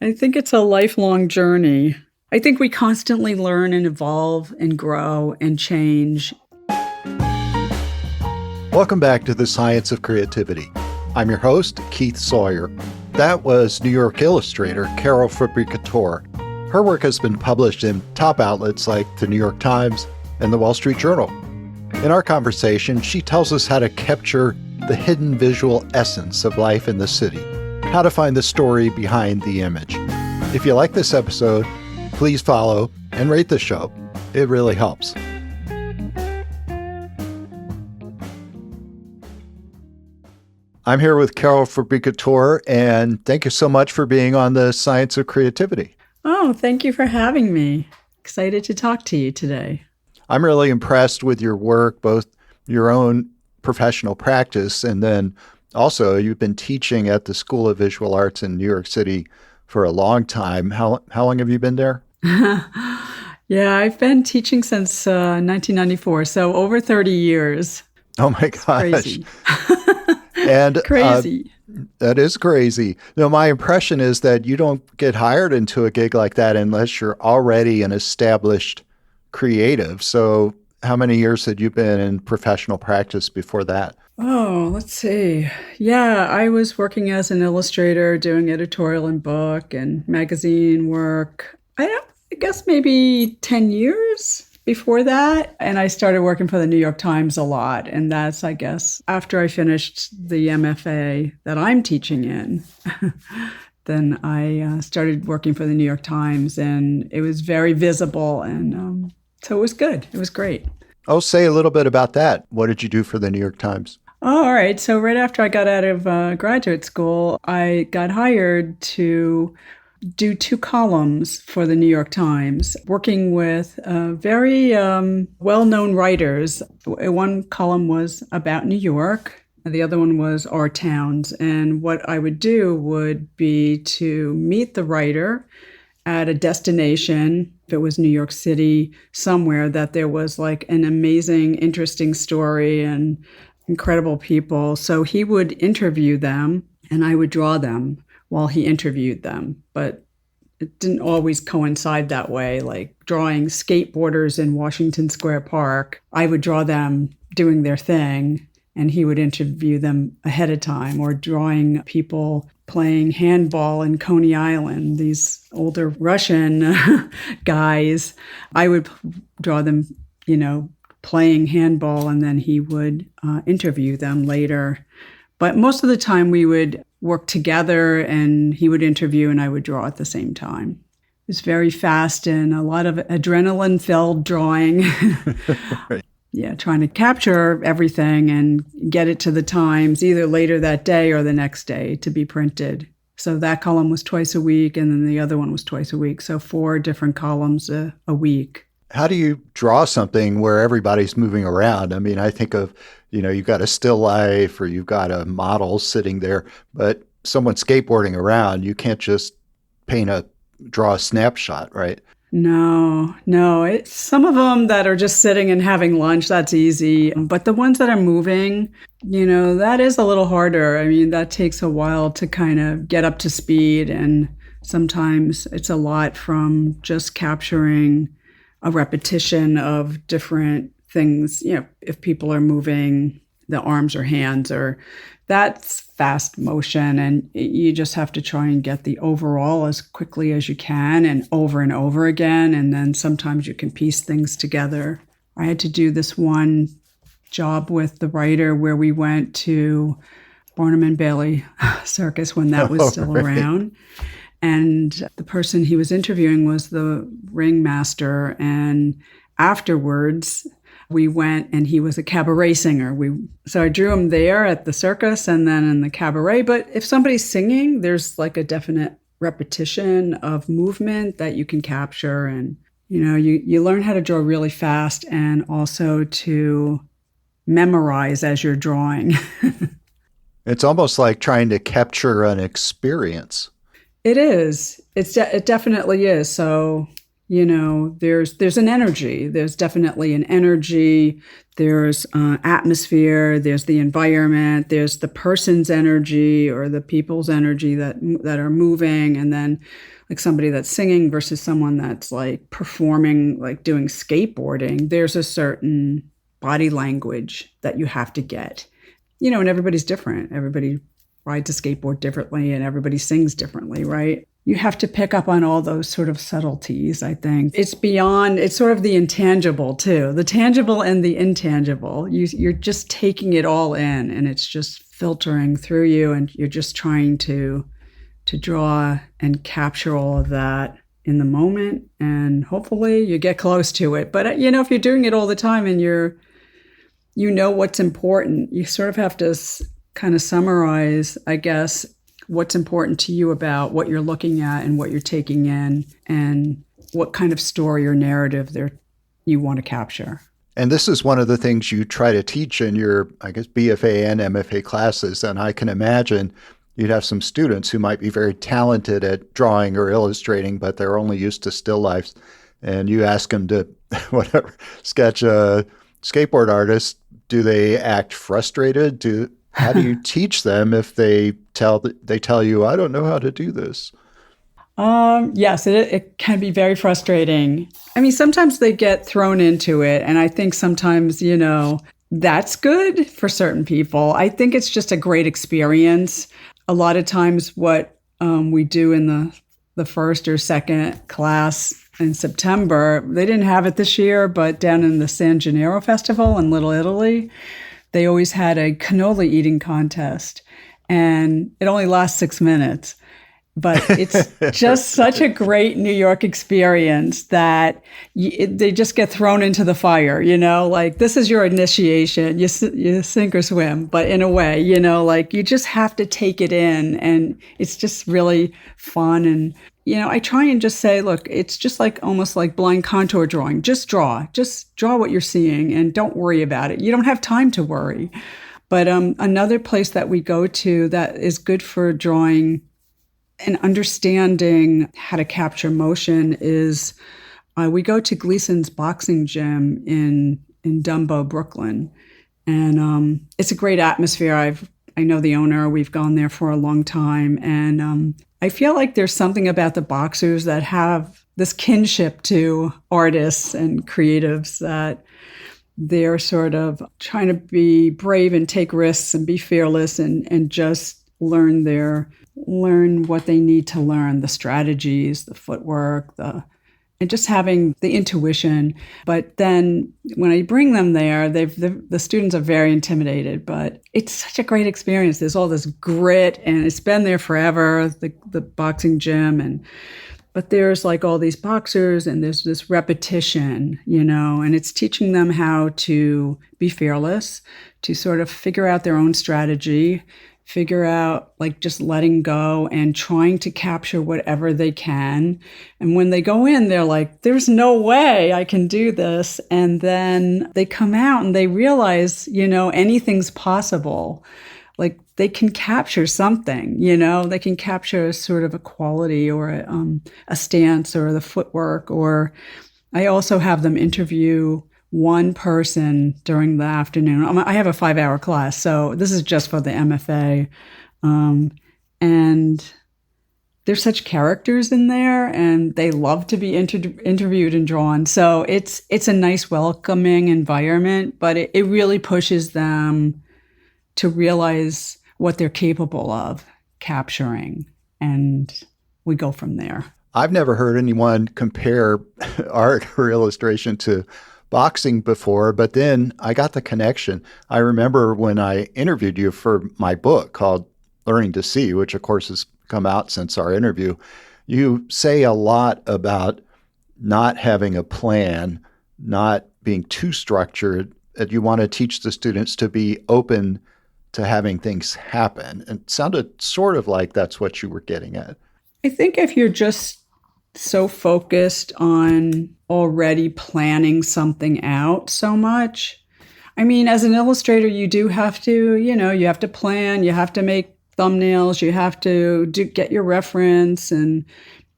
I think it's a lifelong journey. I think we constantly learn and evolve and grow and change. Welcome back to The Science of Creativity. I'm your host, Keith Sawyer. That was New York illustrator Carol Fabricatore. Her work has been published in top outlets like the New York Times and the Wall Street Journal. In our conversation, she tells us how to capture the hidden visual essence of life in the city, how to find the story behind the image. If you like this episode, please follow and rate the show. It really helps. I'm here with Carol Fabricatore, and thank you so much for being on The Science of Creativity. Oh, thank you for having me. Excited to talk to you today. I'm really impressed with your work, both your own professional practice, and then also you've been teaching at the School of Visual Arts in New York City for a long time. How long have you been there? Yeah, I've been teaching since 1994, so over 30 years. Oh my gosh. Crazy. And crazy. That is crazy. No, my impression is that you don't get hired into a gig like that unless you're already an established creative. So how many years had you been in professional practice before that? Oh, let's see. Yeah, I was working as an illustrator, doing editorial and book and magazine work. I guess maybe 10 years before that. And I started working for the New York Times a lot. And that's, I guess, after I finished the MFA that I'm teaching in. Then I started working for the New York Times, and it was very visible. And so it was good. It was great. Oh, say a little bit about that. What did you do for the New York Times? Oh, all right. So right after I got out of graduate school, I got hired to do 2 columns for the New York Times, working with very well-known writers. One column was about New York, and the other one was our towns. And what I would do would be to meet the writer at a destination, if it was New York City, somewhere that there was like an amazing, interesting story and incredible people. So he would interview them and I would draw them while he interviewed them. But it didn't always coincide that way. Like drawing skateboarders in Washington Square Park, I would draw them doing their thing and he would interview them ahead of time, or drawing people playing handball in Coney Island, these older Russian guys. I would draw them, playing handball, and then he would interview them later. But most of the time we would work together and he would interview and I would draw at the same time. It was very fast and a lot of adrenaline-filled drawing. Right. Yeah, trying to capture everything and get it to the Times either later that day or the next day to be printed. So that column was twice a week, and then the other one was twice a week. So 4 different columns a week. How do you draw something where everybody's moving around? I mean, I think of, you've got a still life or you've got a model sitting there, but someone skateboarding around, you can't just draw a snapshot, right? No. It's some of them that are just sitting and having lunch, that's easy. But the ones that are moving, that is a little harder. I mean, that takes a while to kind of get up to speed. And sometimes it's a lot from just capturing a repetition of different things. If people are moving the arms or hands, or that's fast motion, and you just have to try and get the overall as quickly as you can and over again. And then sometimes you can piece things together. I had to do this one job with the writer where we went to Barnum and Bailey Circus when that was still around. And the person he was interviewing was the ringmaster. And afterwards, we went and he was a cabaret singer. So I drew him there at the circus and then in the cabaret. But if somebody's singing, there's like a definite repetition of movement that you can capture. And, you learn how to draw really fast and also to memorize as you're drawing. It's almost like trying to capture an experience. It is. It definitely is. So There's an energy. There's definitely an energy. There's atmosphere. There's the environment. There's the person's energy or the people's energy that are moving, and then like somebody that's singing versus someone that's like performing, like doing skateboarding. There's a certain body language that you have to get, and everybody's different. Everybody rides a skateboard differently, and everybody sings differently, right? You have to pick up on all those sort of subtleties, I think. It's sort of the intangible too, the tangible and the intangible. You're just taking it all in, and it's just filtering through you, and you're just trying to draw and capture all of that in the moment, and hopefully you get close to it. But if you're doing it all the time and what's important, you sort of have to kind of summarize, I guess, what's important to you about what you're looking at and what you're taking in, and what kind of story or narrative you want to capture. And this is one of the things you try to teach in your, I guess, BFA and MFA classes. And I can imagine you'd have some students who might be very talented at drawing or illustrating, but they're only used to still lifes. And you ask them to, sketch a skateboard artist. Do they act frustrated? How do you teach them if they tell you, I don't know how to do this? Yes, it can be very frustrating. I mean, sometimes they get thrown into it, and I think sometimes, that's good for certain people. I think it's just a great experience. A lot of times what we do in the first or second class in September, they didn't have it this year, but down in the San Gennaro Festival in Little Italy, they always had a cannoli eating contest, and it only lasts 6 minutes. But it's just such a great New York experience that they just get thrown into the fire, like this is your initiation, you sink or swim, but in a way, like you just have to take it in, and it's just really fun. And, I try and just say, look, it's just like almost like blind contour drawing. Just draw what you're seeing and don't worry about it. You don't have time to worry. But another place that we go to that is good for drawing and understanding how to capture motion is we go to Gleason's boxing gym in Dumbo, Brooklyn. And it's a great atmosphere. I know the owner. We've gone there for a long time. And I feel like there's something about the boxers that have this kinship to artists and creatives, that they're sort of trying to be brave and take risks and be fearless and just learn what they need to learn, the strategies, the footwork, and just having the intuition. But then when I bring them there, the students are very intimidated, but it's such a great experience. There's all this grit, and it's been there forever, the boxing gym. But there's like all these boxers, and there's this repetition, and it's teaching them how to be fearless, to sort of figure out their own strategy, figure out like just letting go and trying to capture whatever they can. And when they go in, they're like, there's no way I can do this. And then they come out and they realize, anything's possible. Like they can capture something, they can capture sort of a quality or a stance or the footwork. Or I also have them interview one person during the afternoon. I have a 5-hour class, so this is just for the MFA. And there's such characters in there, and they love to be interviewed and drawn. So it's a nice, welcoming environment, but it really pushes them to realize what they're capable of capturing, and we go from there. I've never heard anyone compare art or illustration to boxing before, but then I got the connection. I remember when I interviewed you for my book called Learning to See, which of course has come out since our interview. You say a lot about not having a plan, not being too structured, that you want to teach the students to be open to having things happen. And it sounded sort of like that's what you were getting at. I think if you're just so focused on already planning something out so much. I mean, as an illustrator, you do have to, you have to plan, you have to make thumbnails, you have to get your reference, and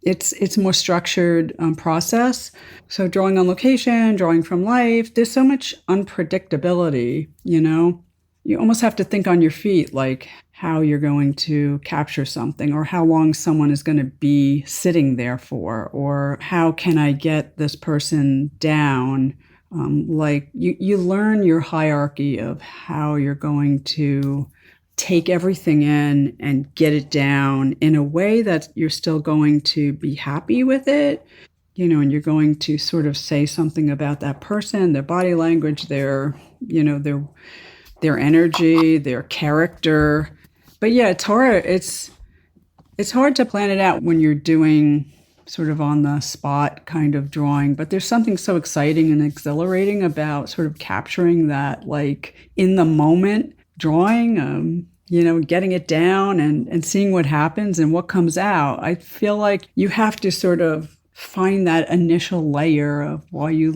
it's more structured process. So drawing on location, drawing from life, there's so much unpredictability, you know? You almost have to think on your feet, like how you're going to capture something or how long someone is going to be sitting there for, or how can I get this person down? Like you learn your hierarchy of how you're going to take everything in and get it down in a way that you're still going to be happy with it, you know, and you're going to sort of say something about that person, their body language, their, you know, their energy, their character. But yeah, it's hard. It's hard to plan it out when you're doing sort of on the spot kind of drawing, but there's something so exciting and exhilarating about sort of capturing that, like in the moment drawing, you know, getting it down and seeing what happens and what comes out. I feel like you have to sort of find that initial layer of why you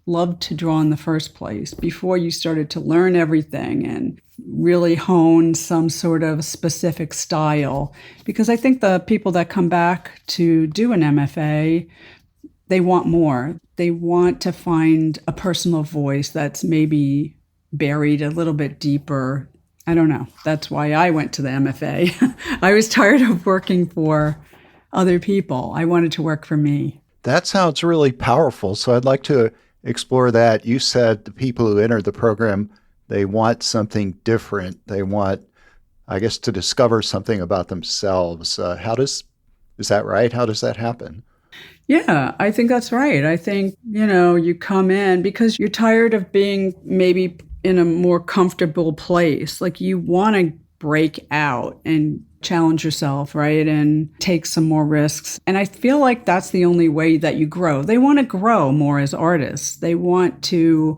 loved to draw in the first place before you started to learn everything and really hone some sort of specific style. Because I think the people that come back to do an MFA, they want more. They want to find a personal voice that's maybe buried a little bit deeper. I don't know. That's why I went to the MFA. I was tired of working for other people. I wanted to work for me. That sounds really powerful. So I'd like to explore that. You said the people who enter the program, they want something different. They want, I guess, to discover something about themselves. Is that right? How does that happen? Yeah, I think that's right. I think, you know, you come in because you're tired of being maybe in a more comfortable place. Like you want to break out and challenge yourself, right? And take some more risks. And I feel like that's the only way that you grow. They want to grow more as artists. They want to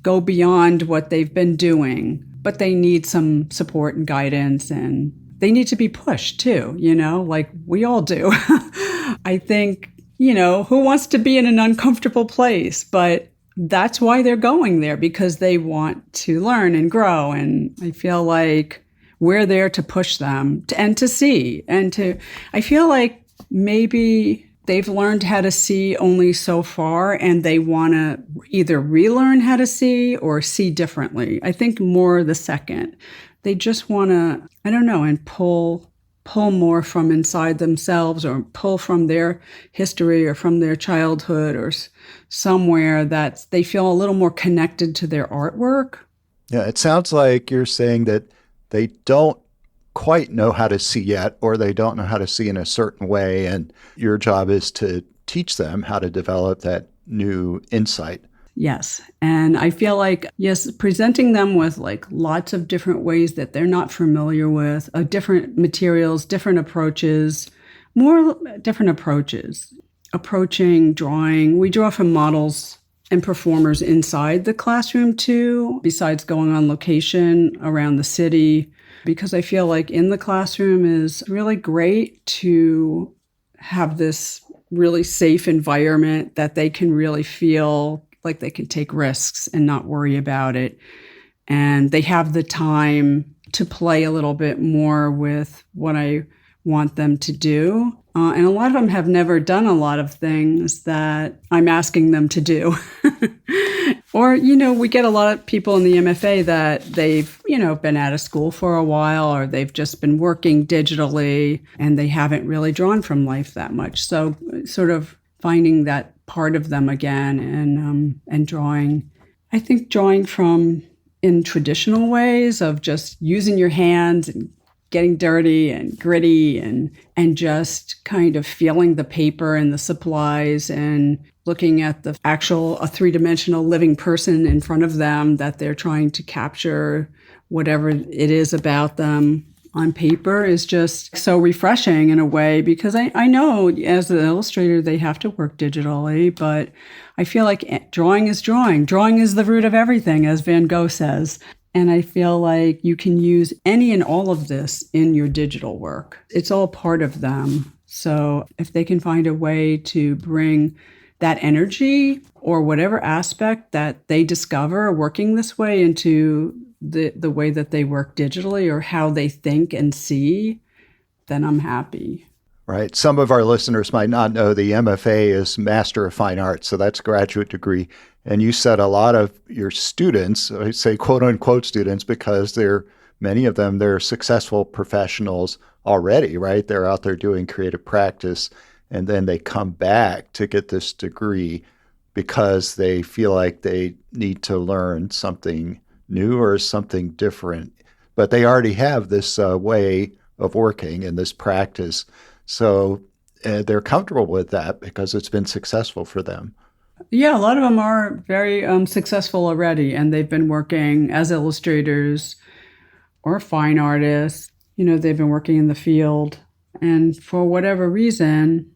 go beyond what they've been doing, but they need some support and guidance, and they need to be pushed too, you know, like we all do. I think, you know, who wants to be in an uncomfortable place? But that's why they're going there, because they want to learn and grow. And I feel like we're there to push them and to see. I feel like maybe they've learned how to see only so far, and they want to either relearn how to see or see differently. I think more the second. They just want to, I don't know, and pull more from inside themselves, or pull from their history or from their childhood or somewhere that they feel a little more connected to their artwork. Yeah, it sounds like you're saying that they don't quite know how to see yet, or they don't know how to see in a certain way. And your job is to teach them how to develop that new insight. Yes. And I feel like, yes, presenting them with like lots of different ways that they're not familiar with, different materials, different approaches, more different approaches. Approaching drawing, we draw from models and performers inside the classroom too, besides going on location around the city, because I feel like in the classroom is really great to have this really safe environment that they can really feel like they can take risks and not worry about it. And they have the time to play a little bit more with what I want them to do. And a lot of them have never done a lot of things that I'm asking them to do. Or, you know, we get a lot of people in the MFA that they've, you know, been out of school for a while, or they've just been working digitally and they haven't really drawn from life that much. So sort of finding that part of them again and drawing. I think drawing from in traditional ways of just using your hands and getting dirty and gritty and just kind of feeling the paper and the supplies and looking at the actual a three-dimensional living person in front of them that they're trying to capture whatever it is about them on paper is just so refreshing in a way, because I know as an illustrator they have to work digitally, but I feel like drawing is drawing. Drawing is the root of everything, as Van Gogh says. And I feel like you can use any and all of this in your digital work. It's all part of them. So if they can find a way to bring that energy or whatever aspect that they discover working this way into the way that they work digitally or how they think and see, then I'm happy. Right. Some of our listeners might not know the MFA is Master of Fine Arts, so that's a graduate degree. And you said a lot of your students, I say quote unquote students, because many of them, they're successful professionals already, right? They're out there doing creative practice, and then they come back to get this degree because they feel like they need to learn something new or something different. But they already have this way of working and this practice. So they're comfortable with that because it's been successful for them. Yeah, a lot of them are very successful already, and they've been working as illustrators or fine artists. They've been working in the field, and for whatever reason,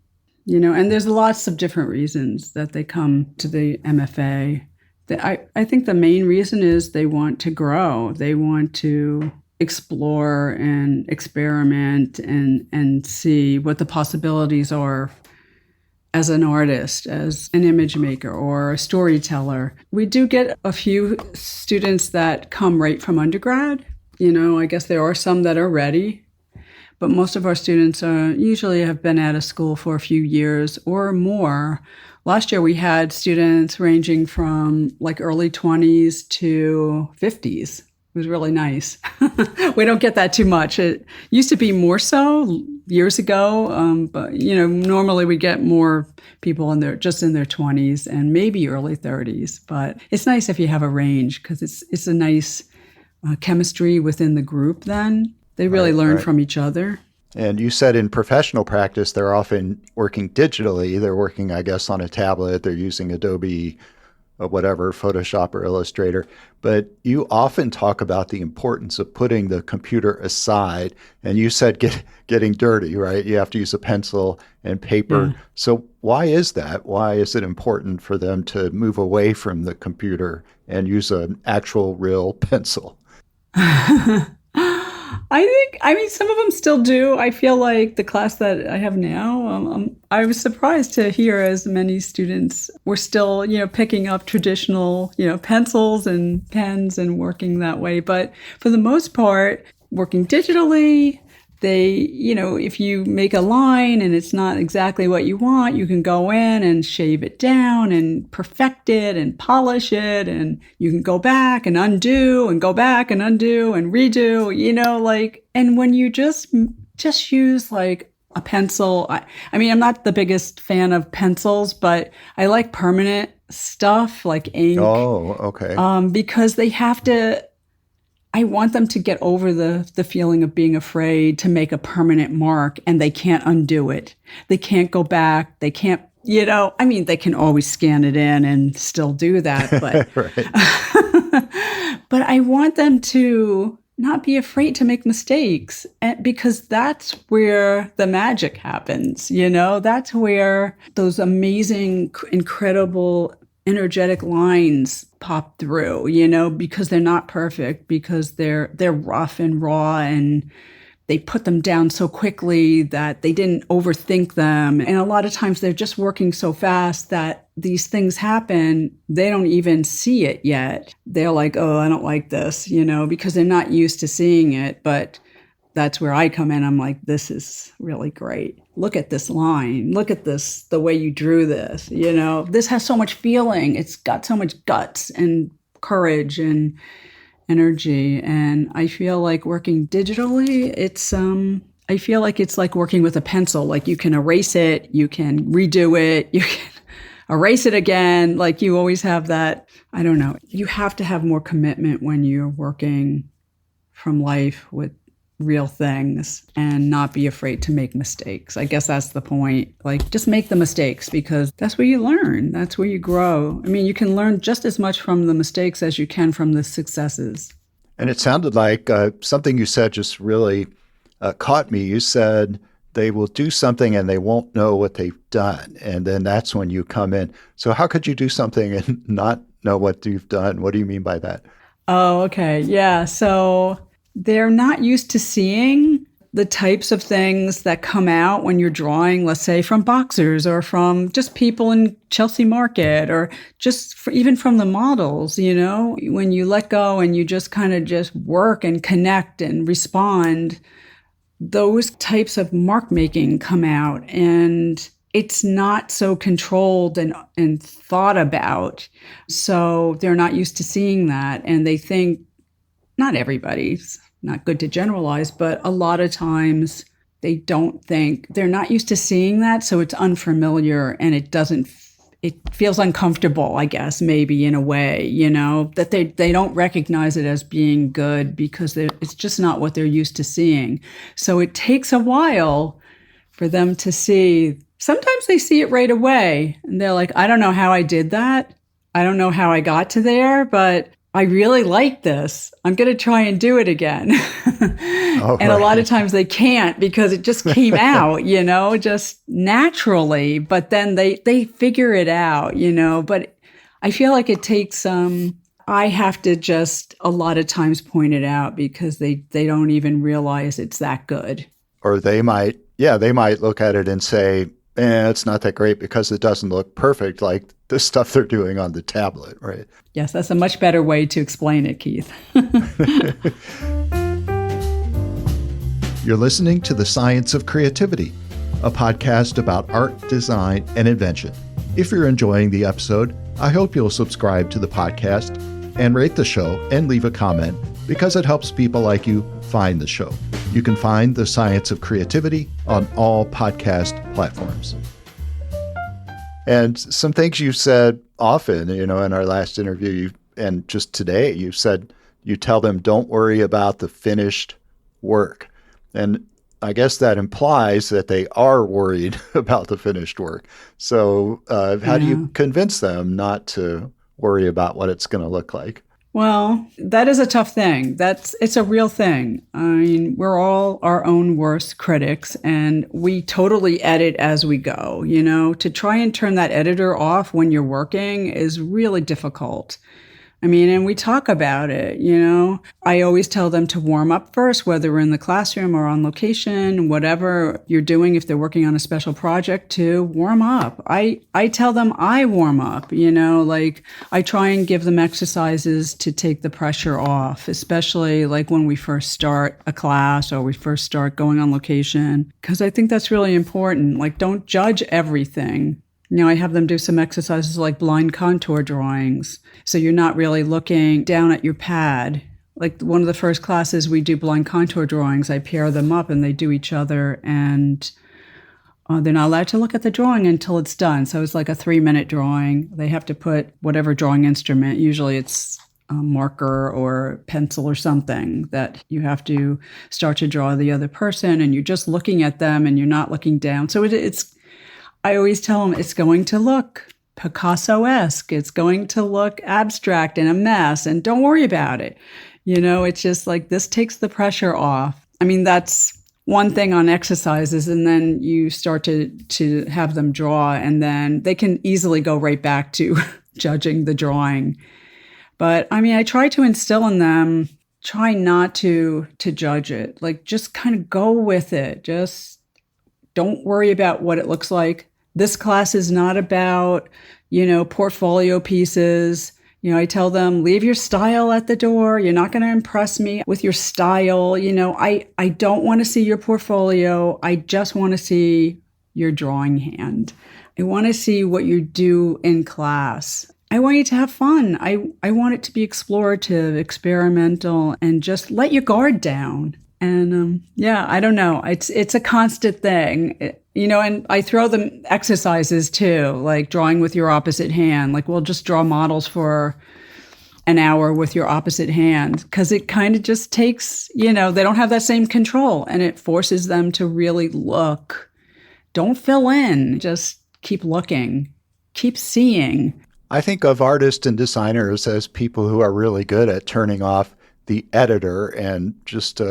and there's lots of different reasons that they come to the MFA. I think the main reason is they want to grow. They want to explore and experiment and see what the possibilities are as an artist, as an image maker or a storyteller. We do get a few students that come right from undergrad. I guess there are some that are ready, but most of our students usually have been out of school for a few years or more. Last year we had students ranging from like early 20s to 50s. It was really nice. We don't get that too much. It used to be more so years ago, but normally we get more people in their 20s and maybe early 30s. But it's nice if you have a range because it's a nice chemistry within the group. Then they really learn from each other. And you said in professional practice, they're often working digitally. They're working, I guess, on a tablet. They're using Adobe whatever, Photoshop or Illustrator. But you often talk about the importance of putting the computer aside. And you said getting dirty, right? You have to use a pencil and paper. Yeah. So why is that? Why is it important for them to move away from the computer and use an actual real pencil? Some of them still do. I feel like the class that I have now, I was surprised to hear as many students were still, picking up traditional, pencils and pens and working that way. But for the most part, working digitally, if you make a line and it's not exactly what you want, you can go in and shave it down and perfect it and polish it. And you can go back and undo and go back and undo and redo, and when you just use like a pencil, I'm not the biggest fan of pencils, but I like permanent stuff like ink. Oh, okay. Because I want them to get over the feeling of being afraid to make a permanent mark, and they can't undo it. They can't go back. They can't, they can always scan it in and still do that. But, but I want them to not be afraid to make mistakes, because that's where the magic happens. That's where those amazing, incredible, energetic lines pop through, because they're not perfect, because they're rough and raw, and they put them down so quickly that they didn't overthink them. And a lot of times they're just working so fast that these things happen, they don't even see it yet. They're like, oh, I don't like this, because they're not used to seeing it. But that's where I come in. I'm like, this is really great. Look at this line. Look at this, the way you drew this. This has so much feeling. It's got so much guts and courage and energy. And I feel like working digitally, I feel like it's like working with a pencil. Like you can erase it, you can redo it, you can erase it again. Like you always have that, I don't know. You have to have more commitment when you're working from life with real things and not be afraid to make mistakes. I guess that's the point. Like just make the mistakes, because that's where you learn. That's where you grow. You can learn just as much from the mistakes as you can from the successes. And it sounded like something you said just really caught me. You said they will do something and they won't know what they've done. And then that's when you come in. So how could you do something and not know what you've done? What do you mean by that? Oh, okay. Yeah. So they're not used to seeing the types of things that come out when you're drawing, let's say from boxers or from just people in Chelsea Market, or just even from the models, when you let go and you just kind of just work and connect and respond, those types of mark making come out, and it's not so controlled and thought about. So they're not used to seeing that. And they think, not everybody's not good to generalize, but a lot of times they don't think, they're not used to seeing that. So it's unfamiliar and it feels uncomfortable, I guess, maybe in a way, that they don't recognize it as being good because it's just not what they're used to seeing. So it takes a while for them to see. Sometimes they see it right away and they're like, I don't know how I did that. I don't know how I got to there, but I really like this. I'm going to try and do it again. Oh, And a lot of times they can't because it just came out, just naturally. But then they figure it out, But I feel like it takes, I have to just a lot of times point it out because they don't even realize it's that good. Or they might look at it and say, it's not that great because it doesn't look perfect like the stuff they're doing on the tablet, right? Yes, that's a much better way to explain it, Keith. You're listening to The Science of Creativity, a podcast about art, design, and invention. If you're enjoying the episode, I hope you'll subscribe to the podcast and rate the show and leave a comment because it helps people like you find the show. You can find The Science of Creativity on all podcast platforms. And some things you've said often, in our last interview, and just today, you said you tell them, don't worry about the finished work. And I guess that implies that they are worried about the finished work. So how do you convince them not to worry about what it's going to look like? Well, that is a tough thing. It's a real thing. I mean, we're all our own worst critics and we totally edit as we go, to try and turn that editor off when you're working is really difficult. I mean, and we talk about it, I always tell them to warm up first, whether we're in the classroom or on location, whatever you're doing. If they're working on a special project to warm up. I tell them I warm up, like I try and give them exercises to take the pressure off, especially like when we first start a class or we first start going on location, because I think that's really important. Like, don't judge everything. I have them do some exercises like blind contour drawings. So you're not really looking down at your pad. Like one of the first classes we do blind contour drawings, I pair them up and they do each other and they're not allowed to look at the drawing until it's done. So it's like a 3-minute drawing. They have to put whatever drawing instrument, usually it's a marker or pencil or something, that you have to start to draw the other person and you're just looking at them and you're not looking down. So I always tell them it's going to look Picasso-esque. It's going to look abstract and a mess, and don't worry about it. It's just like this takes the pressure off. I mean, that's one thing on exercises, and then you start to have them draw, and then they can easily go right back to judging the drawing. But I mean, I try to instill in them, try not to judge it. Like, just kind of go with it. Just don't worry about what it looks like. This class is not about, portfolio pieces. I tell them, leave your style at the door. You're not going to impress me with your style. I don't want to see your portfolio. I just want to see your drawing hand. I want to see what you do in class. I want you to have fun. I want it to be explorative, experimental, and just let your guard down. And I don't know. It's a constant thing, and I throw them exercises too, like drawing with your opposite hand. Like we'll just draw models for an hour with your opposite hand because it kind of just takes, they don't have that same control and it forces them to really look. Don't fill in, just keep looking, keep seeing. I think of artists and designers as people who are really good at turning off the editor and just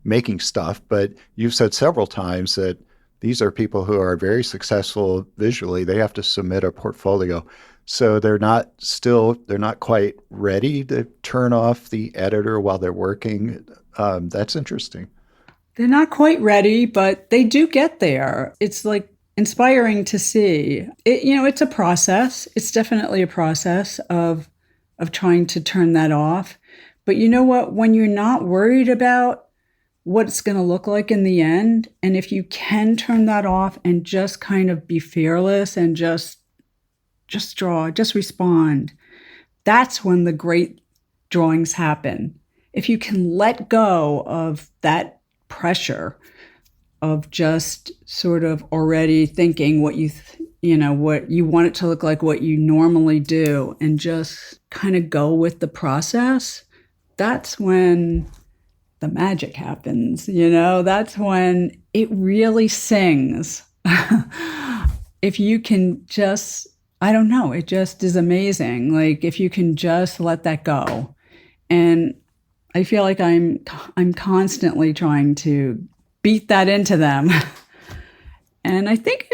making stuff. But you've said several times that these are people who are very successful visually. They have to submit a portfolio. So they're not quite ready to turn off the editor while they're working. That's interesting. They're not quite ready, but they do get there. It's like inspiring to see. It's a process. It's definitely a process of trying to turn that off. But you know what? When you're not worried about what it's going to look like in the end. And if you can turn that off and just kind of be fearless and just draw, just respond, that's when the great drawings happen. If you can let go of that pressure of just sort of already thinking what what you want it to look like, what you normally do, and just kind of go with the process, that's when the magic happens. That's when it really sings. If you can just, I don't know, it just is amazing. Like if you can just let that go. And I feel like I'm constantly trying to beat that into them. And I think,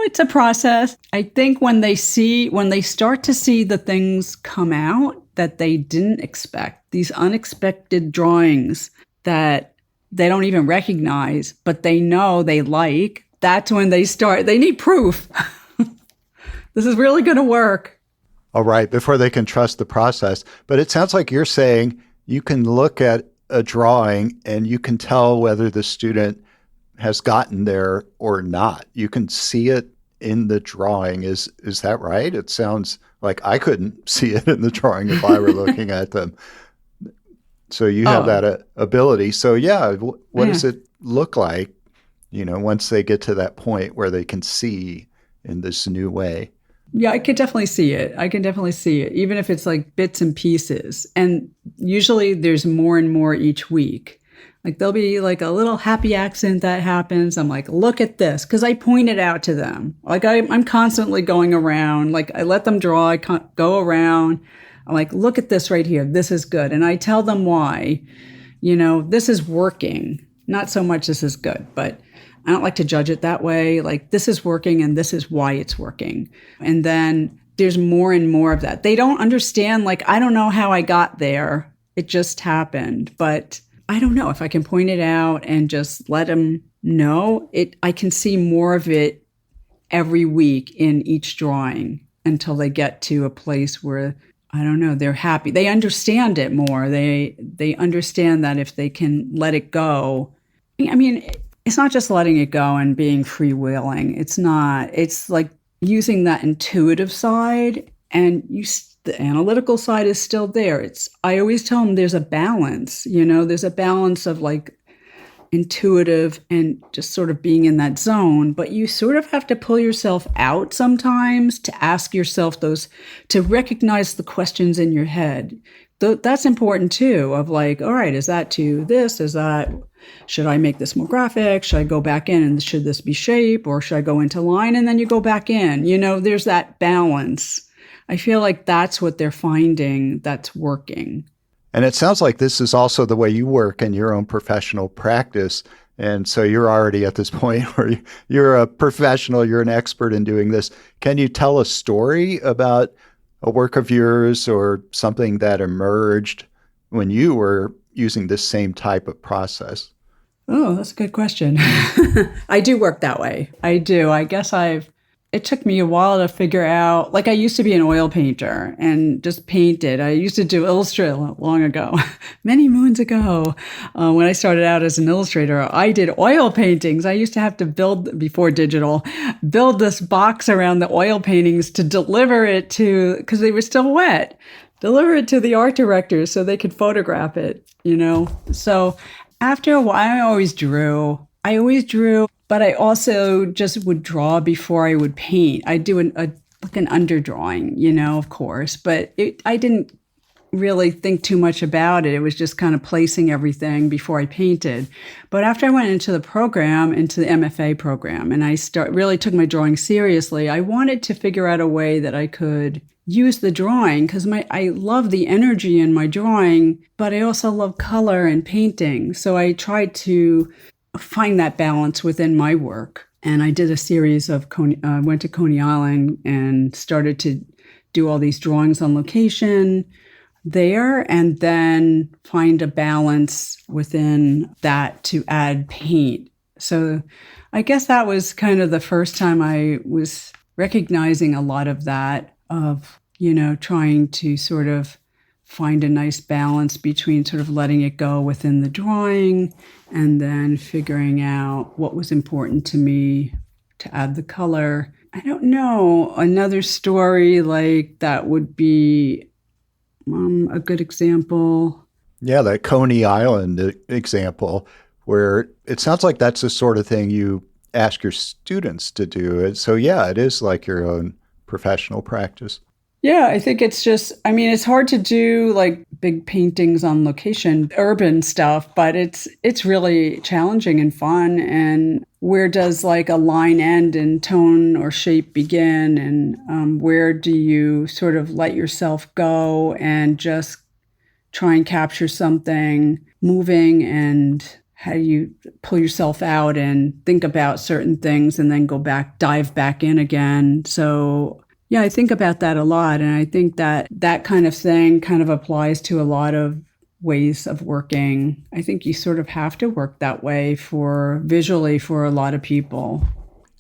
it's a process. I think when they start to see the things come out that they didn't expect, these unexpected drawings that they don't even recognize, but they know they like, that's when they need proof. This is really going to work. All right, before they can trust the process. But it sounds like you're saying you can look at a drawing and you can tell whether the student has gotten there or not. You can see it in the drawing. Is that right? It sounds like I couldn't see it in the drawing if I were looking at them. So you have that ability. So yeah, what does it look like, once they get to that point where they can see in this new way? Yeah, I could definitely see it. Even if it's like bits and pieces. And usually there's more and more each week. Like there'll be like a little happy accident that happens. I'm like, look at this. Because I point it out to them. Like I'm constantly going around. Like I let them draw. I go around. I'm like, look at this right here. This is good. And I tell them why. This is working. Not so much this is good, but I don't like to judge it that way. Like this is working and this is why it's working. And then there's more and more of that. They don't understand. Like, I don't know how I got there. It just happened. But I don't know if I can point it out and just let them know it. I can see more of it every week in each drawing until they get to a place where, I don't know, they're happy. They understand it more. They understand that if they can let it go. I mean, it's not just letting it go and being freewheeling. It's not. It's like using that intuitive side, and the analytical side is still there. I always tell them there's a balance. There's a balance of like intuitive and just sort of being in that zone, but you sort of have to pull yourself out sometimes to ask yourself to recognize the questions in your head. That's important too, of like, all right, is that to this? Should I make this more graphic? Should I go back in and should this be shape, or should I go into line and then you go back in? There's that balance. I feel like that's what they're finding that's working. And it sounds like this is also the way you work in your own professional practice. And so you're already at this point where you're a professional, you're an expert in doing this. Can you tell a story about a work of yours or something that emerged when you were using this same type of process? Oh, that's a good question. I do work that way. I do. I guess it took me a while to figure out, like I used to be an oil painter and just painted. I used to do illustrator long ago, many moons ago. When I started out as an illustrator, I did oil paintings. I used to have to before digital, build this box around the oil paintings to deliver it because they were still wet, deliver it to the art directors so they could photograph it, So after a while, I always drew, but I also just would draw before I would paint. I do an underdrawing, of course, but I didn't really think too much about it. It was just kind of placing everything before I painted. But after I went into the MFA program, and I really took my drawing seriously, I wanted to figure out a way that I could use the drawing, because I love the energy in my drawing, but I also love color and painting. So I tried to find that balance within my work. And I did a series of went to Coney Island and started to do all these drawings on location there, and then find a balance within that to add paint. So I guess that was kind of the first time I was recognizing a lot of that, of, trying to sort of find a nice balance between sort of letting it go within the drawing and then figuring out what was important to me to add the color. I don't know. Another story like that would be a good example. Yeah, that Coney Island example, where it sounds like that's the sort of thing you ask your students to do. And so, yeah, it is like your own professional practice. Yeah, I think it's just, I mean, it's hard to do like big paintings on location, urban stuff, but it's really challenging and fun. And where does like a line end and tone or shape begin? And where do you sort of let yourself go and just try and capture something moving, and how do you pull yourself out and think about certain things and then go back, dive back in again. So yeah, I think about that a lot. And I think that that kind of thing kind of applies to a lot of ways of working. I think you sort of have to work that way for visually for a lot of people.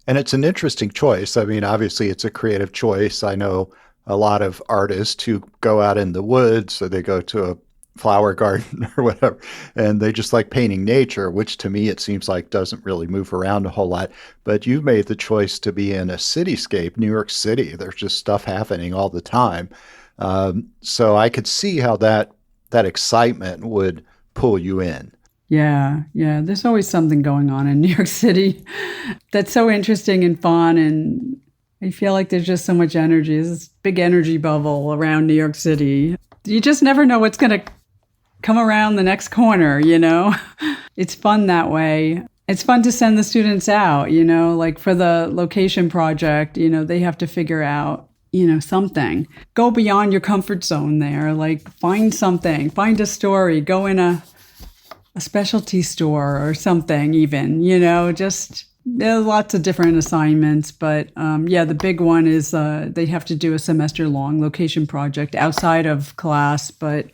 And it's an interesting choice. I mean, obviously, it's a creative choice. I know a lot of artists who go out in the woods or they go to a flower garden or whatever, and they just like painting nature, which to me it seems like doesn't really move around a whole lot. But you've made the choice to be in a cityscape, New York City. There's just stuff happening all the time. So I could see how that excitement would pull you in. Yeah, yeah. There's always something going on in New York City that's so interesting and fun. And I feel like there's just so much energy. There's this big energy bubble around New York City. You just never know what's going to come around the next corner, you know? It's fun that way. It's fun to send the students out, you know, like for the location project, you know, they have to figure out, you know, something. Go beyond your comfort zone there. Like find something, find a story, go in a specialty store or something even, you know, just there's lots of different assignments. But yeah, the big one is they have to do a semester-long location project outside of class, but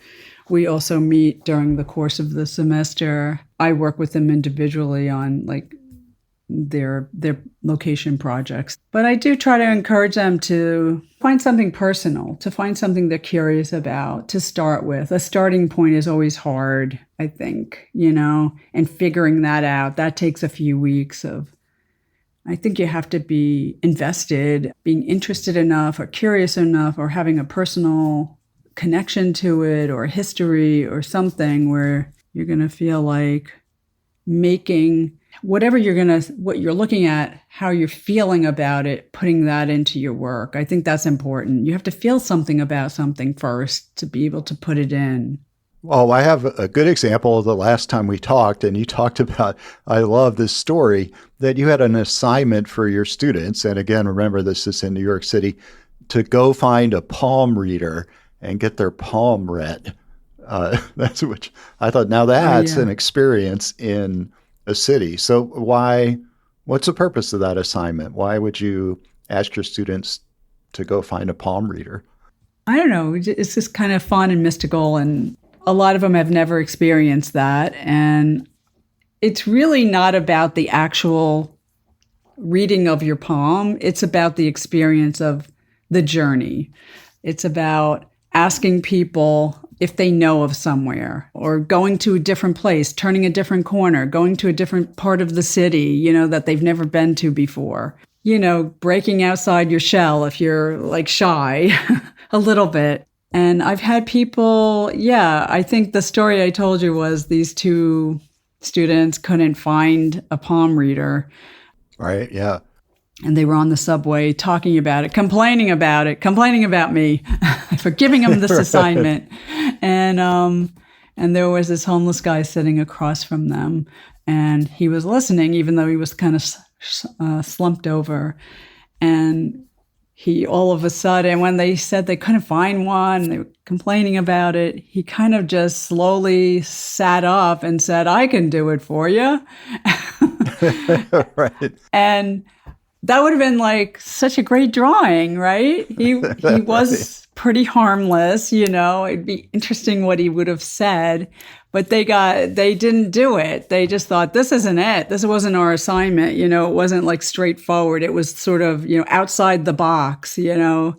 we also meet during the course of the semester. I work with them individually on like their location projects. But I do try to encourage them to find something personal, to find something they're curious about, to start with. A starting point is always hard, I think, you know, and figuring that out, that takes a few weeks of, I think you have to be invested, being interested enough or curious enough or having a personal connection to it or history or something where you're going to feel like making what you're looking at, how you're feeling about it, putting that into your work. I think that's important. You have to feel something about something first to be able to put it in. Well, I have a good example of the last time we talked, and you talked about, I love this story, that you had an assignment for your students. And again, remember, this is in New York City, to go find a palm reader and get their palm read. That's which I thought, now that's an experience in a city. So what's the purpose of that assignment? Why would you ask your students to go find a palm reader? I don't know. It's just kind of fun and mystical, and a lot of them have never experienced that. And it's really not about the actual reading of your palm. It's about the experience of the journey. It's about asking people if they know of somewhere, or going to a different place, turning a different corner, going to a different part of the city, you know, that they've never been to before. You know, breaking outside your shell if you're like shy a little bit. And I've had people, I think the story I told you was these two students couldn't find a palm reader. Right, yeah. And they were on the subway talking about it, complaining about me for giving them this assignment. And there was this homeless guy sitting across from them, and he was listening, even though he was kind of slumped over. And he, all of a sudden, when they said they couldn't find one, they were complaining about it, he kind of just slowly sat up and said, "I can do it for you." Right. And that would have been like such a great drawing, right? He was pretty harmless, you know. It'd be interesting what he would have said, but they didn't do it. They just thought, this isn't it. This wasn't our assignment, you know. It wasn't like straightforward. It was sort of, you know, outside the box, you know.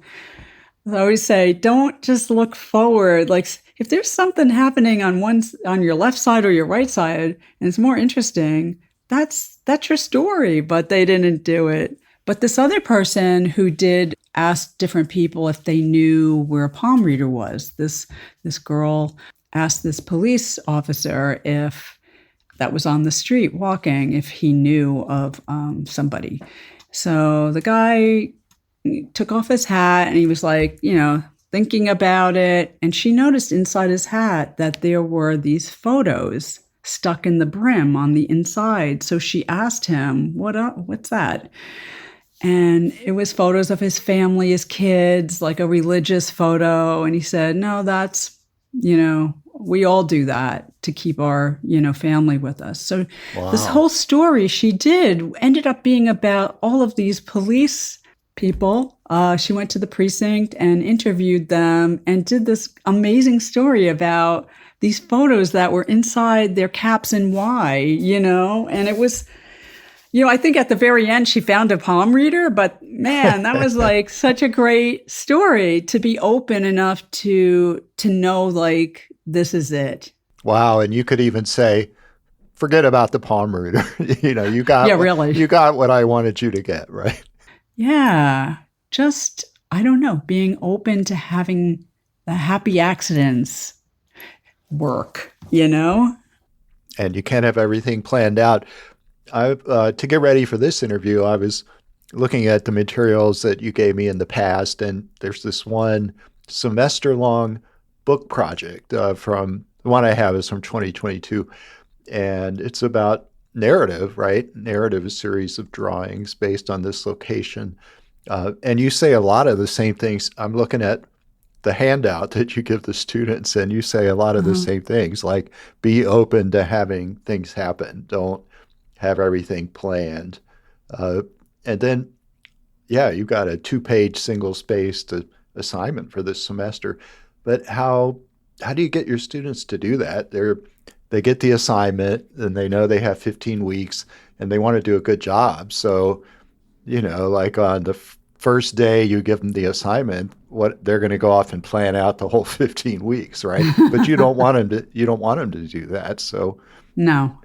I always say, don't just look forward. Like, if there's something happening on your left side or your right side and it's more interesting, that's your story. But they didn't do it. But this other person who did ask different people if they knew where a palm reader was. This girl asked this police officer if that was on the street walking, if he knew of somebody. So the guy took off his hat and he was like, thinking about it. And she noticed inside his hat that there were these photos stuck in the brim on the inside. So she asked him, what's that? And it was photos of his family, his kids, like a religious photo. And he said, no, that's, we all do that to keep our, family with us. So This whole story she did ended up being about all of these police people. She went to the precinct and interviewed them and did this amazing story about these photos that were inside their caps and why, and it was, I think at the very end she found a palm reader, but man, that was like such a great story to be open enough to know like, this is it. Wow. And you could even say, forget about the palm reader. You got, really. You got what I wanted you to get, right? Yeah. Just, I don't know, being open to having the happy accidents work, And you can't have everything planned out. To get ready for this interview, I was looking at the materials that you gave me in the past, and there's this one semester-long book project from the one I have is from 2022, and it's about narrative, right? Narrative is a series of drawings based on this location. And you say a lot of the same things. I'm looking at the handout that you give the students, and you say a lot of the same things, like be open to having things happen. Don't have everything planned. And then, you got a 2-page single-spaced assignment for this semester. But how do you get your students to do that? They get the assignment and they know they have 15 weeks and they want to do a good job. So, like on the first day you give them the assignment, what they're going to go off and plan out the whole 15 weeks, right? But you don't want them to do that. So no.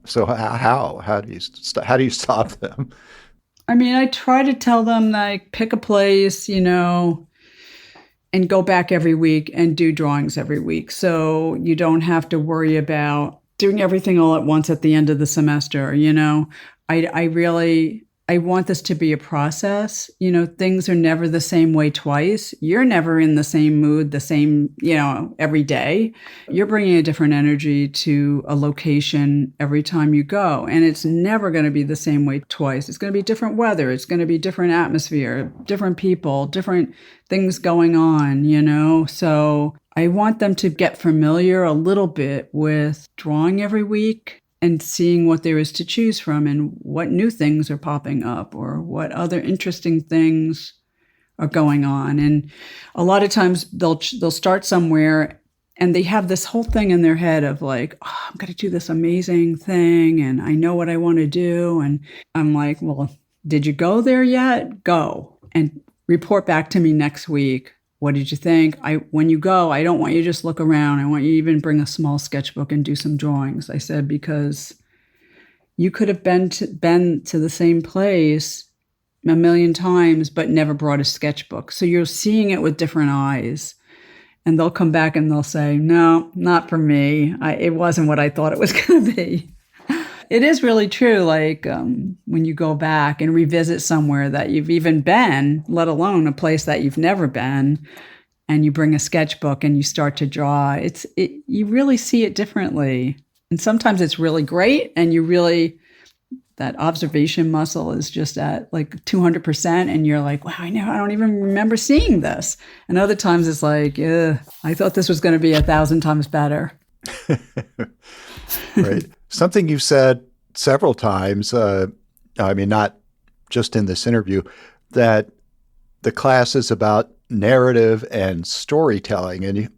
So how do you stop them? I mean, I try to tell them like pick a place, and go back every week and do drawings every week. So you don't have to worry about doing everything all at once at the end of the semester. I want this to be a process. Things are never the same way twice. You're never in the same mood, the same, every day. You're bringing a different energy to a location every time you go. And it's never going to be the same way twice. It's going to be different weather. It's going to be different atmosphere, different people, different things going on, So I want them to get familiar a little bit with drawing every week and seeing what there is to choose from and what new things are popping up or what other interesting things are going on. And a lot of times they'll start somewhere and they have this whole thing in their head of like, I'm going to do this amazing thing and I know what I want to do. And I'm like, well, did you go there yet? Go and report back to me next week. What did you think? When you go, I don't want you to just look around. I want you to even bring a small sketchbook and do some drawings. I said, because you could have been to the same place a million times, but never brought a sketchbook. So you're seeing it with different eyes. And they'll come back and they'll say, no, not for me. It wasn't what I thought it was going to be. It is really true, like when you go back and revisit somewhere that you've even been, let alone a place that you've never been, and you bring a sketchbook and you start to draw, you really see it differently. And sometimes it's really great, and that observation muscle is just at like 200%, and you're like, wow, I don't even remember seeing this. And other times it's like, I thought this was going to be 1,000 times better. Right. Something you've said several times, not just in this interview, that the class is about narrative and storytelling. And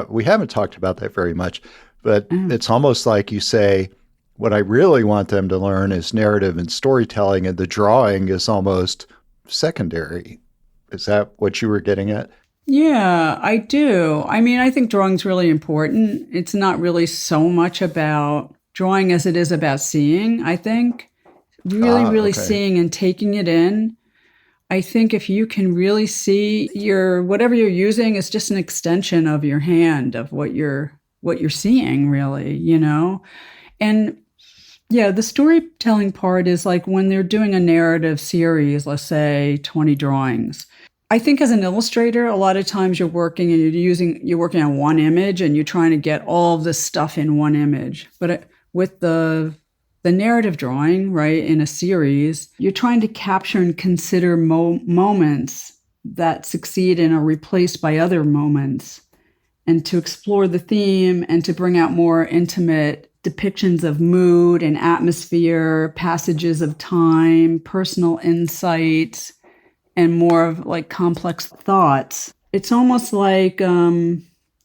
we haven't talked about that very much, but it's almost like you say, what I really want them to learn is narrative and storytelling, and the drawing is almost secondary. Is that what you were getting at? Yeah, I do. I mean, I think drawing's really important. It's not really so much about drawing as it is about seeing, I think. Really, Ah, really okay. seeing and taking it in. I think if you can really see your whatever you're using is just an extension of your hand of what you're seeing really, you know? And yeah, the storytelling part is like when they're doing a narrative series, let's say 20 drawings. I think as an illustrator, a lot of times you're working and you're working on one image and you're trying to get all of this stuff in one image. But with the narrative drawing, right, in a series, you're trying to capture and consider moments that succeed and are replaced by other moments and to explore the theme and to bring out more intimate depictions of mood and atmosphere, passages of time, personal insights, and more of like complex thoughts. It's almost like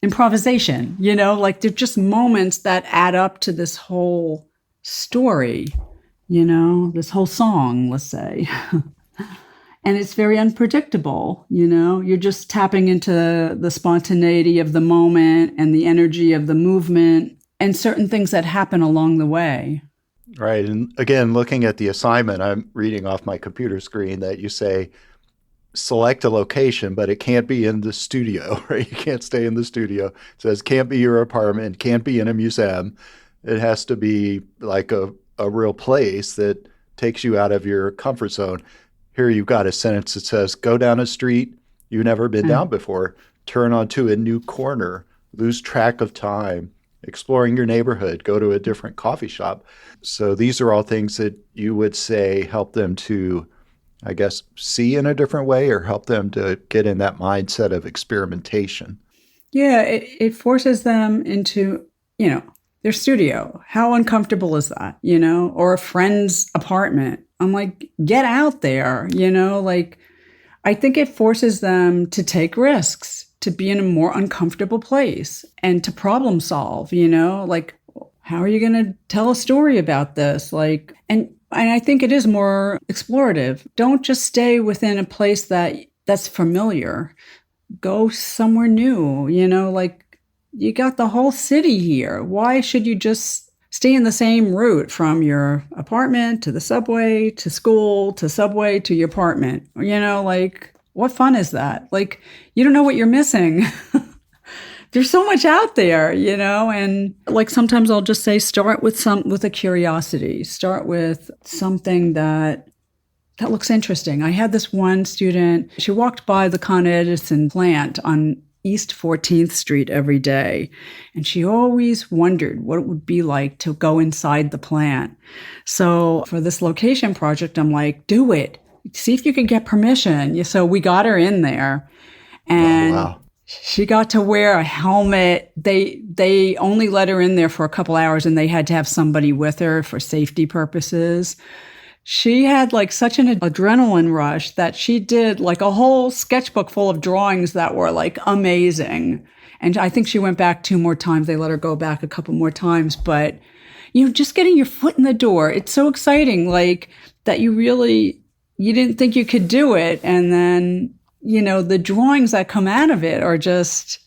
improvisation, like they're just moments that add up to this whole story, this whole song, let's say. And it's very unpredictable, you're just tapping into the spontaneity of the moment and the energy of the movement and certain things that happen along the way. Right. And again, looking at the assignment, I'm reading off my computer screen that you say select a location, but it can't be in the studio, right? You can't stay in the studio. It says can't be your apartment, can't be in a museum. It has to be like a real place that takes you out of your comfort zone. Here you've got a sentence that says, go down a street you've never been Yeah. down before, turn onto a new corner, lose track of time, exploring your neighborhood, go to a different coffee shop. So these are all things that you would say help them to, I guess, see in a different way or help them to get in that mindset of experimentation. Yeah, it forces them into, their studio. How uncomfortable is that, or a friend's apartment? I'm like, get out there, like I think it forces them to take risks, to be in a more uncomfortable place and to problem solve, like how are you going to tell a story about this? Like, and I think it is more explorative. Don't just stay within a place that's familiar. Go somewhere new, like you got the whole city here. Why should you just stay in the same route from your apartment to the subway to school to subway to your apartment? Like what fun is that? Like you don't know what you're missing. There's so much out there, and like sometimes I'll just say start with a curiosity. Start with something that looks interesting. I had this one student, she walked by the Con Edison plant on East 14th Street every day, and she always wondered what it would be like to go inside the plant. So for this location project, I'm like, do it. See if you can get permission. So we got her in there, Oh, and wow. she got to wear a helmet. They only let her in there for a couple hours, and they had to have somebody with her for safety purposes. She had like such an adrenaline rush that she did like a whole sketchbook full of drawings that were like amazing. And I think she went back 2 more times. They let her go back a couple more times. But, just getting your foot in the door, it's so exciting, like that you didn't think you could do it. And then, the drawings that come out of it are just,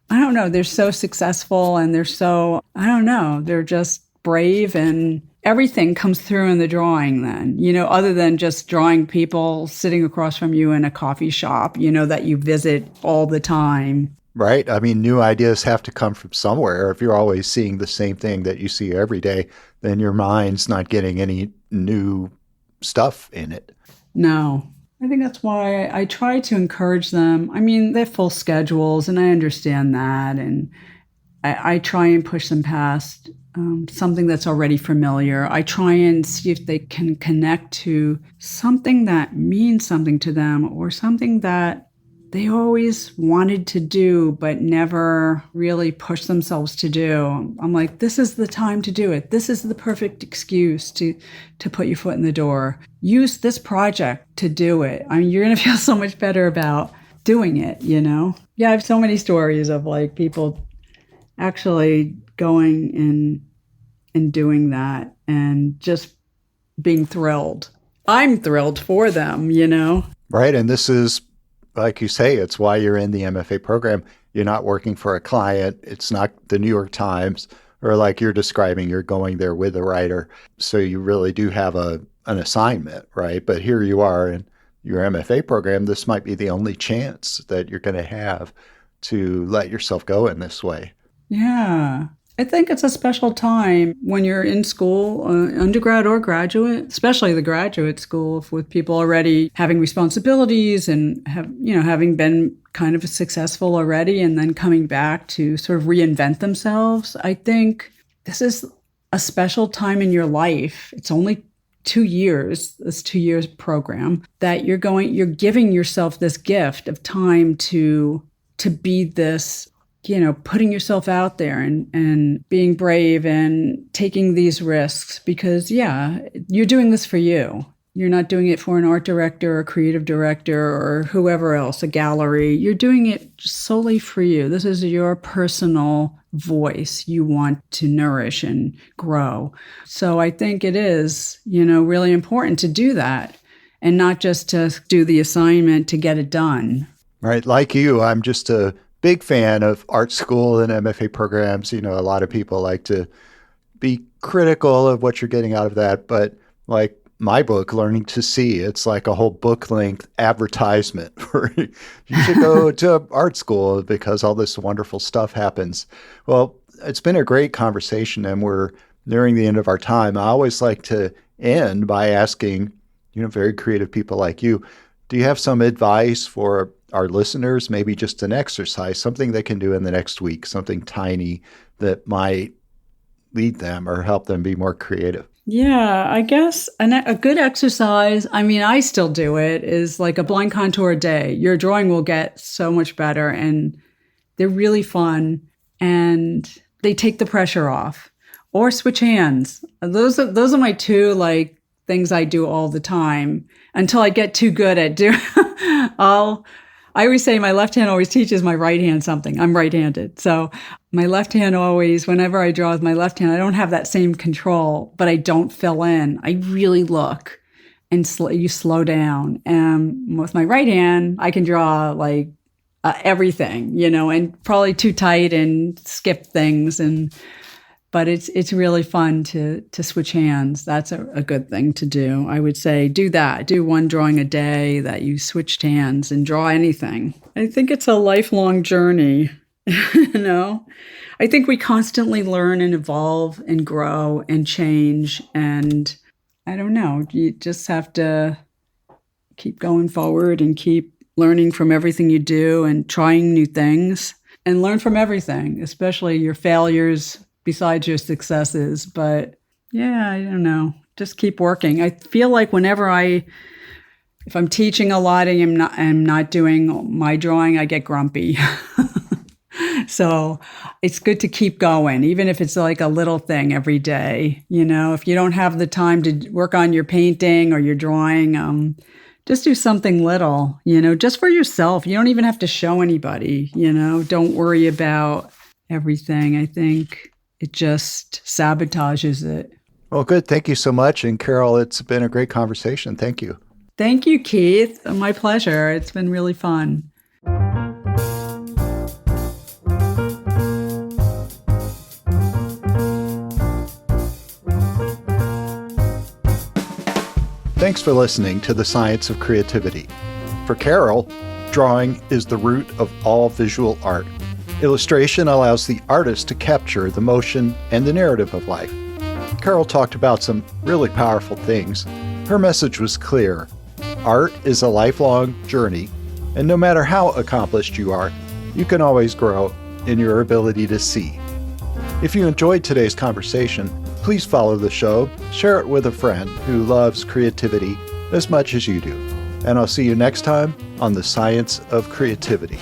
I don't know, they're so successful and they're so, I don't know, they're just brave and everything comes through in the drawing then, other than just drawing people sitting across from you in a coffee shop, that you visit all the time. Right. I mean, new ideas have to come from somewhere. If you're always seeing the same thing that you see every day, then your mind's not getting any new stuff in it. No. I think that's why I try to encourage them. I mean, they're full schedules and I understand that. And I try and push them past something that's already familiar. I try and see if they can connect to something that means something to them or something that they always wanted to do but never really pushed themselves to do. I'm like, this is the time to do it. This is the perfect excuse to put your foot in the door. Use this project to do it. I mean, you're going to feel so much better about doing it. Yeah, I have so many stories of like people actually going and doing that and just being thrilled. I'm thrilled for them. Right. And this is like you say, it's why you're in the MFA program. You're not working for a client. It's not the New York Times, or like you're describing, you're going there with a writer. So you really do have an assignment, right? But here you are in your MFA program. This might be the only chance that you're going to have to let yourself go in this way. Yeah. I think it's a special time when you're in school, undergrad or graduate, especially the graduate school, with people already having responsibilities and having been kind of successful already, and then coming back to sort of reinvent themselves. I think this is a special time in your life. It's only 2 years, this 2 years program, that you're giving yourself this gift of time to be this, putting yourself out there and being brave and taking these risks, because you're doing this for you. You're not doing it for an art director or creative director or whoever else, a gallery. You're doing it solely for you. This is your personal voice you want to nourish and grow. So I think it is, really important to do that and not just to do the assignment to get it done. Right. Like you, I'm just a big fan of art school and MFA programs. A lot of people like to be critical of what you're getting out of that. But like my book, Learning to See, it's like a whole book length advertisement for you should go to art school because all this wonderful stuff happens. Well, it's been a great conversation and we're nearing the end of our time. I always like to end by asking, very creative people like you, do you have some advice for our listeners, maybe just an exercise, something they can do in the next week, something tiny that might lead them or help them be more creative? Yeah, I guess a good exercise, I still do it, is like a blind contour a day. Your drawing will get so much better, and they're really fun, and they take the pressure off. Or switch hands. Those are my two things I do all the time until I get too good at doing. I always say my left hand always teaches my right hand something. I'm right-handed. So my left hand always, whenever I draw with my left hand, I don't have that same control, but I don't fill in. I really look and you slow down. And with my right hand, I can draw everything, and probably too tight and skip things. But it's really fun to switch hands. That's a good thing to do. I would say do that. Do one drawing a day that you switched hands and draw anything. I think it's a lifelong journey, I think we constantly learn and evolve and grow and change. And I don't know, you just have to keep going forward and keep learning from everything you do and trying new things and learn from everything, especially your failures besides your successes. But I don't know, just keep working. I feel like if I'm teaching a lot and I'm not doing my drawing, I get grumpy. So it's good to keep going, even if it's like a little thing every day. If you don't have the time to work on your painting or your drawing, just do something little, just for yourself. You don't even have to show anybody, don't worry about everything. I think it just sabotages it. Well, good. Thank you so much. And Carol, it's been a great conversation. Thank you. Thank you, Keith. My pleasure. It's been really fun. Thanks for listening to The Science of Creativity. For Carol, drawing is the root of all visual art. Illustration allows the artist to capture the motion and the narrative of life. Carol talked about some really powerful things. Her message was clear. Art is a lifelong journey, and no matter how accomplished you are, you can always grow in your ability to see. If you enjoyed today's conversation, please follow the show, share it with a friend who loves creativity as much as you do. And I'll see you next time on The Science of Creativity.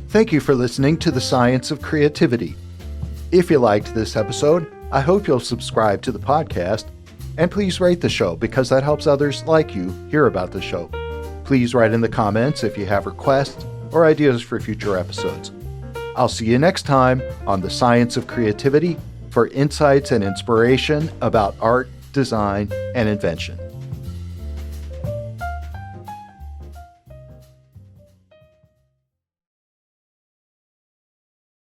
Thank you for listening to The Science of Creativity. If you liked this episode, I hope you'll subscribe to the podcast, and please rate the show because that helps others like you hear about the show. Please write in the comments if you have requests or ideas for future episodes. I'll see you next time on The Science of Creativity for insights and inspiration about art, design, and invention.